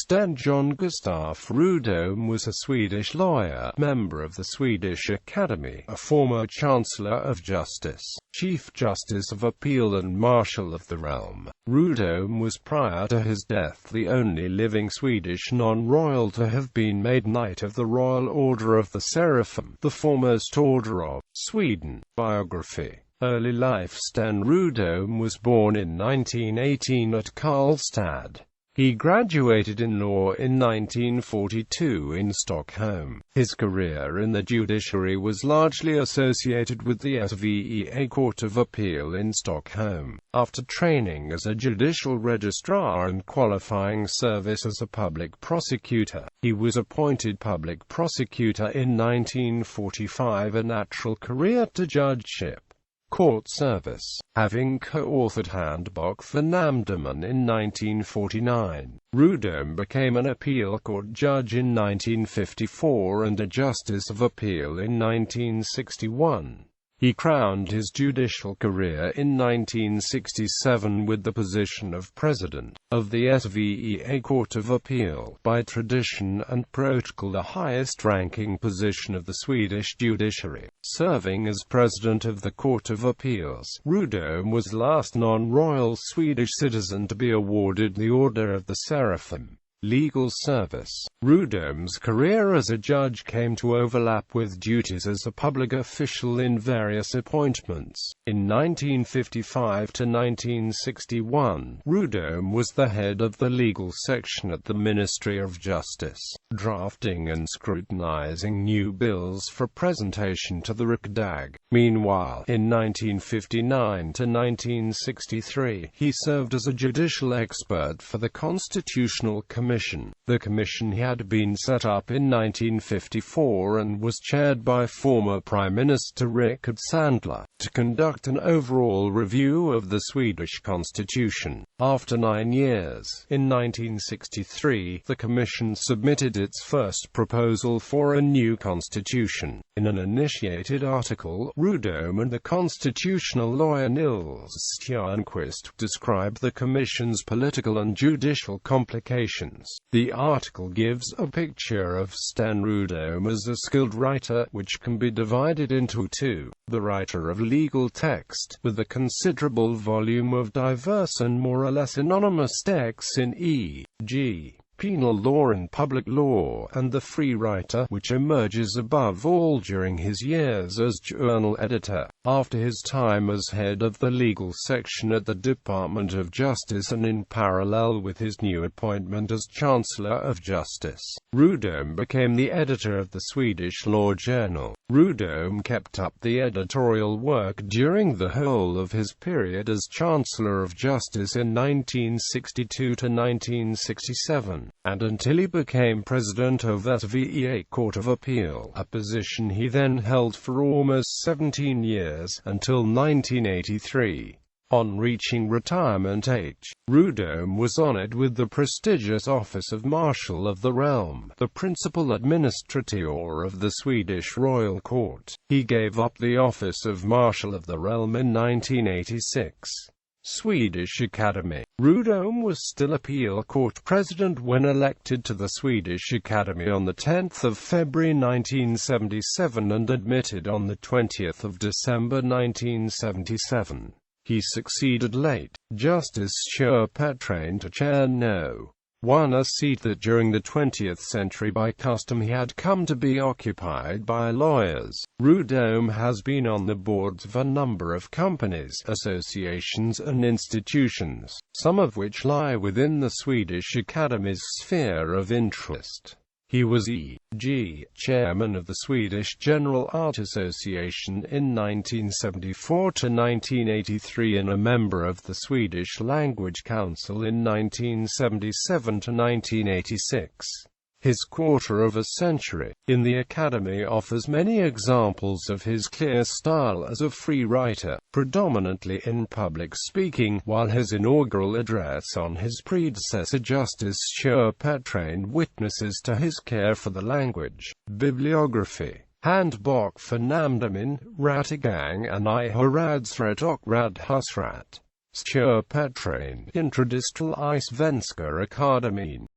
Sten John Gustaf Rudholm was a Swedish lawyer, member of the Swedish Academy, a former Chancellor of Justice, Chief Justice of Appeal and Marshal of the Realm. Rudholm was prior to his death the only living Swedish non-royal to have been made Knight of the Royal Order of the Seraphim, the foremost order of Sweden. Biography. Early life. Sten Rudholm was born in 1918 at Karlstad. He graduated in law in 1942 in Stockholm. His career in the judiciary was largely associated with the Svea Court of Appeal in Stockholm. After training as a judicial registrar and qualifying service as a public prosecutor, he was appointed public prosecutor in 1945, a natural career to judgeship. Court service. Having co-authored Handbok for Namndeman in 1949, Rudholm became an appeal court judge in 1954 and a justice of appeal in 1961. He crowned his judicial career in 1967 with the position of President of the Svea Court of Appeal, by tradition and protocol the highest-ranking position of the Swedish judiciary. Serving as President of the Court of Appeals, Rudholm was the last non-royal Swedish citizen to be awarded the Order of the Seraphim. Legal service. Rudholm's career as a judge came to overlap with duties as a public official in various appointments. In 1955 to 1961, Rudholm was the head of the legal section at the Ministry of Justice, drafting and scrutinizing new bills for presentation to the Riksdag. Meanwhile, in 1959 to 1963, he served as a judicial expert for the Constitutional Commission. The commission had been set up in 1954 and was chaired by former Prime Minister Rickard Sandler, to conduct an overall review of the Swedish constitution. After 9 years, in 1963, the commission submitted its first proposal for a new constitution. In an initiated article, Rudholm and the constitutional lawyer Nils Stjernquist described the commission's political and judicial complications. The article gives a picture of Sten Rudholm as a skilled writer, which can be divided into two: the writer of legal text, with a considerable volume of diverse and more or less anonymous texts in e.g. penal law and public law, and the free writer, which emerges above all during his years as journal editor. After his time as head of the legal section at the Department of Justice and in parallel with his new appointment as Chancellor of Justice, Rudholm became the editor of the Swedish Law Journal. Rudholm kept up the editorial work during the whole of his period as Chancellor of Justice in 1962 to 1967, and until he became President of the Svea Court of Appeal, a position he then held for almost 17 years, until 1983. On reaching retirement age, Rudholm was honored with the prestigious office of Marshal of the Realm, the principal administrator of the Swedish Royal Court. He gave up the office of Marshal of the Realm in 1986. Swedish Academy. Rudholm was still appeal court president when elected to the Swedish Academy on 10 February 1977 and admitted on 20 December 1977. He succeeded late Justice Sture Petrain to chair No. 1, a seat that during the 20th century by custom he had come to be occupied by lawyers. Rudholm has been on the boards of a number of companies, associations and institutions, some of which lie within the Swedish Academy's sphere of interest. He was e.g. chairman of the Swedish General Art Association in 1974 to 1983 and a member of the Swedish Language Council in 1977 to 1986. His quarter of a century in the Academy offers many examples of his clear style as a free writer, predominantly in public speaking, while his inaugural address on his predecessor Justice Sture Petrain witnesses to his care for the language. Bibliography. Handbok för Namndeman, Rättegång and I Heradsrätt och Radhusrätt. Sture Petrain, Introdustral I Svenska Akademin.